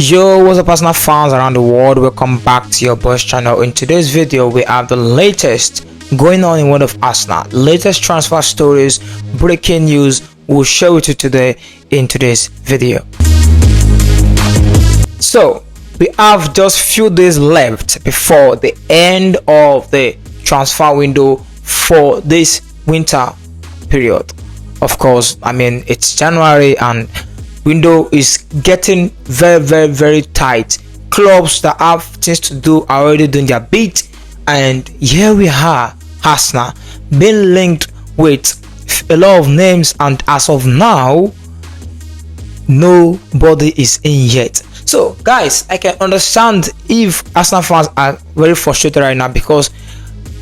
Yo, what's up Arsenal fans around the world? Welcome back to your boys channel. In today's video we have the latest going on in world of Arsenal, latest transfer stories, breaking news. We'll share with you today in today's video. So we have just few days left before the end of the transfer window for this winter period. Of course, I mean it's January and window is getting very tight. Clubs that have things to do are already doing their bit, and here we are, Arsenal being linked with a lot of names, and as of now nobody is in yet. So guys, I can understand if Arsenal fans are very frustrated right now, because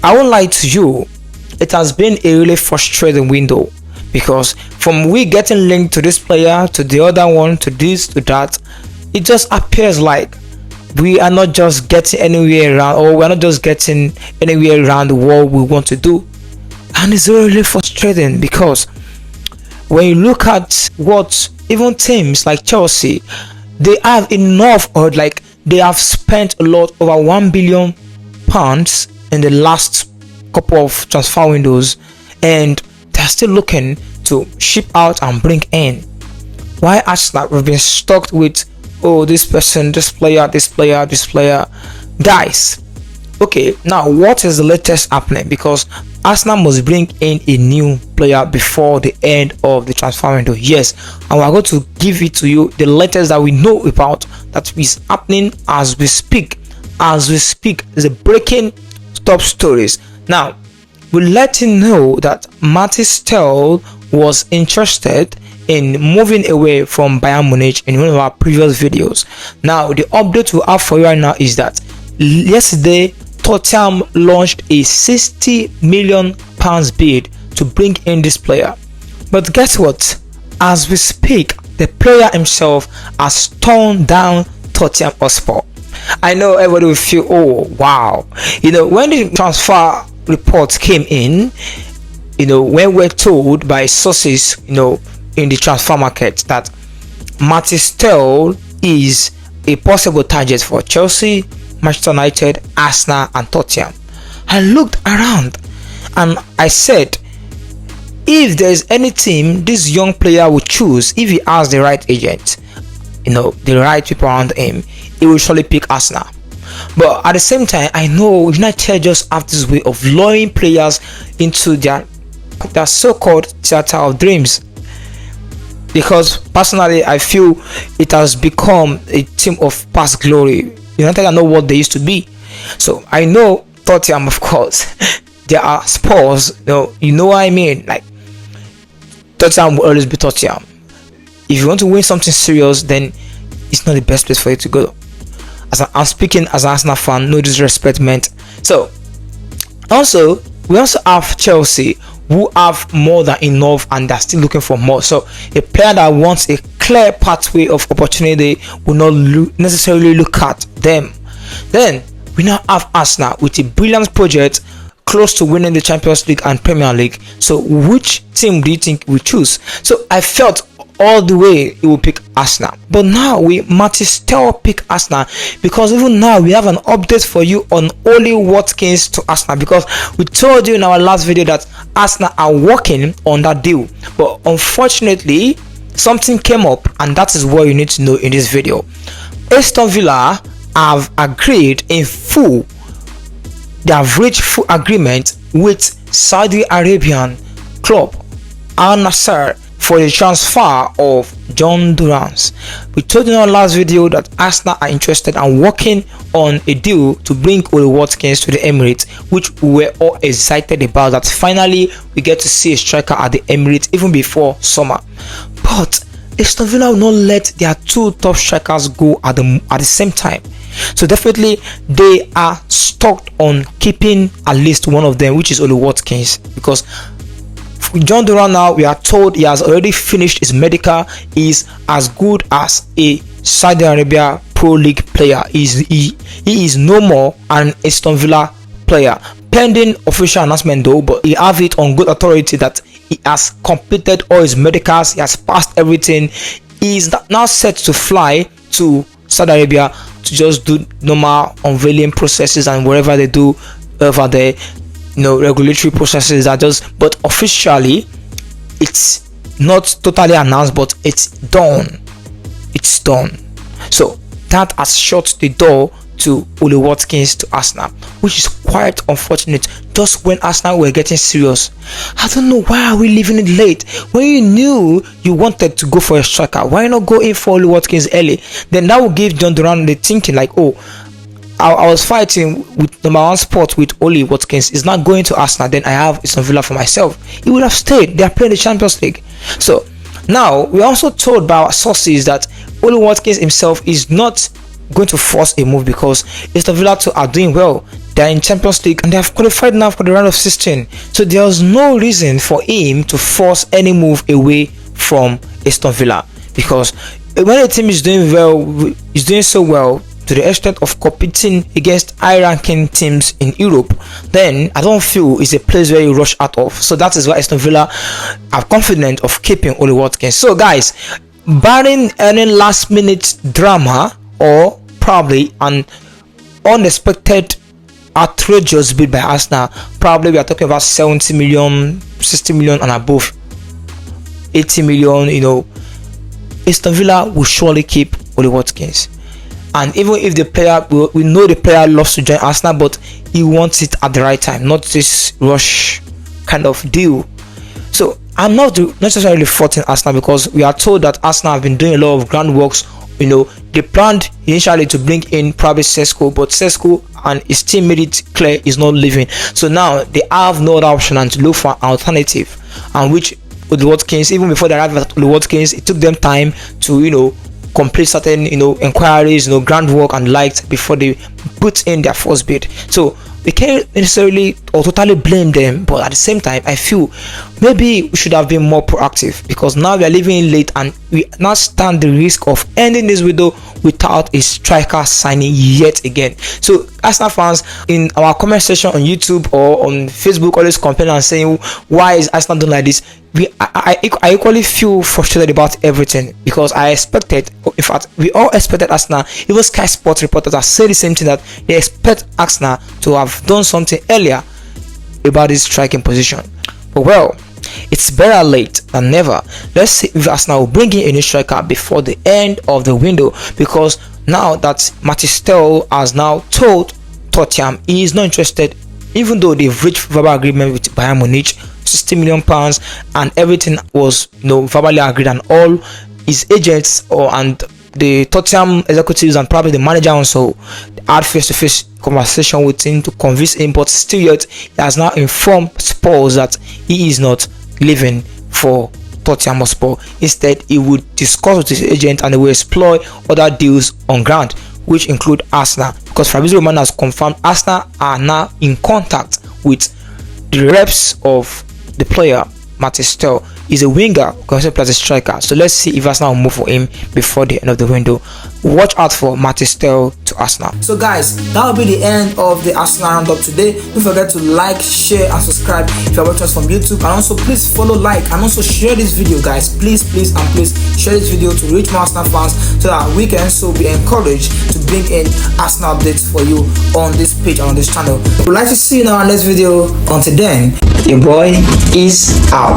I won't lie to you, it has been a really frustrating window, because from we getting linked to this player to the other one to this to that, it just appears like we are not just getting anywhere around, or we're not just getting anywhere around what we want to do. And it's really frustrating, because when you look at what even teams like Chelsea, they have enough, or like they have spent a lot, over £1 billion in the last couple of transfer windows, and they're still looking to ship out and bring in. Why Arsenal we've been stuck with, oh, this person, this player, guys? Okay, now what is the latest happening? Because Arsenal must bring in a new player before the end of the transfer window. Yes, and we're going to give it to you, the latest that we know about, that is happening as we speak. The breaking top stories. Now we'll let you know that Mathys Tel was interested in moving away from Bayern Munich in one of our previous videos. Now the update we have for you right now is that yesterday Tottenham launched a £60 million bid to bring in this player. But guess what? As we speak, the player himself has turned down Tottenham Hotspur. I know everybody will feel, oh wow, when the transfer reports came in, when we're told by sources in the transfer market that Mathys Tel is a possible target for Chelsea, Manchester United, Arsenal and Tottenham, I looked around and I said, if there's any team this young player would choose, if he has the right agent, the right people around him, he will surely pick Arsenal. But at the same time, I know United just have this way of luring players into their so-called theater of dreams, because personally I feel it has become a team of past glory. United are not what they used to be. So I know Tottenham, of course, there are Spurs, you know what I mean, like Tottenham will always be Tottenham. If you want to win something serious, then it's not the best place for you to go. I'm speaking as an Arsenal fan, no disrespect meant. So we also have Chelsea, who have more than enough and they're still looking for more. So a player that wants a clear pathway of opportunity will not necessarily look at them. Then we now have Arsenal with a brilliant project close to winning the Champions League and Premier League. So which team do you think we choose? So I felt all the way it will pick Arsenal, but now we Mathys Tel pick Arsenal, because even now we have an update for you on Ollie Watkins to Arsenal, because we told you in our last video that Arsenal are working on that deal, but unfortunately something came up, and that is what you need to know in this video. Aston Villa have agreed in full, they have reached full agreement with Saudi Arabian club Al Nassr for the transfer of John Durant. We told you in our last video that Arsenal are interested and working on a deal to bring Ollie Watkins to the Emirates, which we were all excited about, that finally we get to see a striker at the Emirates even before summer. But Aston Villa will not let their two top strikers go at the same time. So definitely they are stuck on keeping at least one of them, which is Ollie Watkins, because John Durant, now we are told he has already finished his medical, is as good as a Saudi Arabia Pro League player. He is no more an Aston Villa player, pending official announcement though, but he have it on good authority that he has completed all his medicals, he has passed everything. He is now set to fly to Saudi Arabia to just do normal unveiling processes and whatever they do over there, regulatory processes are just, but officially it's not totally announced, but it's done. So that has shut the door to Ollie Watkins to Arsenal, which is quite unfortunate. Just when Arsenal were getting serious, I don't know, why are we leaving it late? When you knew you wanted to go for a striker, why not go in for Ollie Watkins early? Then that would give John Duran the thinking like, oh, I was fighting with number one spot with Ollie Watkins. Is not going to Arsenal. Then I have Aston Villa for myself. He would have stayed. They are playing the Champions League. So now we're also told by our sources that Ollie Watkins himself is not going to force a move because Aston Villa are doing well. They are in Champions League and they have qualified now for the round of 16. So there's no reason for him to force any move away from Aston Villa, because when a team is doing well, is doing so well to the extent of competing against high-ranking teams in Europe, then I don't feel it's a place where you rush out of. So that is why Aston Villa are confident of keeping Ollie Watkins. So guys, barring any last-minute drama or probably an unexpected outrageous bid by Arsenal, probably we are talking about 70 million, 60 million and above, 80 million, Aston Villa will surely keep Ollie Watkins. And even if the player, we know the player loves to join Arsenal, but he wants it at the right time, not this rush kind of deal. So I'm not necessarily faulting Arsenal, because we are told that Arsenal have been doing a lot of groundworks. They planned initially to bring in probably Sesko, but Sesko and his team made it clear he's not leaving. So now they have no other option than to look for an alternative, and which Ollie Watkins, even before they arrived at Ollie Watkins, it took them time to complete certain inquiries, groundwork and likes before they put in their first bid. So we can't necessarily or totally blame them, but at the same time I feel maybe we should have been more proactive, because now we are leaving in late and we now stand the risk of ending this window without a striker signing yet again. So Arsenal fans in our comment section on YouTube or on Facebook always complain and saying, why is Arsenal doing like this? I equally feel frustrated about everything, because I expected, in fact we all expected Arsenal, even Sky Sports reporters have said the same thing, that they expect Arsenal to have done something earlier about this striking position. But well, it's better late than never. Let's see if Arsenal will bring in a new striker before the end of the window, because now that Mathys Tel has now told Tottenham he is not interested, even though they've reached verbal agreement with Bayern Munich, 60 million pounds, and everything was verbally agreed, and all his agents and the Tottenham executives and probably the manager also had face-to-face conversation with him to convince him, but still yet he has now informed Spurs that he is not leaving for Tottenham Hotspur. Instead, he would discuss with his agent and they will explore other deals on ground, which include Arsenal, because Fabrizio Romano has confirmed Arsenal are now in contact with the reps of the player. Mathys Tel is a winger, considered as a striker. So let's see if Arsenal will move for him before the end of the window. Watch out for Mathys Tel to Arsenal. So guys, that will be the end of the Arsenal roundup today. Don't forget to like, share and subscribe if you are watching us from YouTube, and also please follow, like and also share this video, guys. Please share this video to reach more Arsenal fans, so that we can also be encouraged to bring in Arsenal updates for you on this page and on this channel. We'd like to see you in our next video. Until then, your boy is out.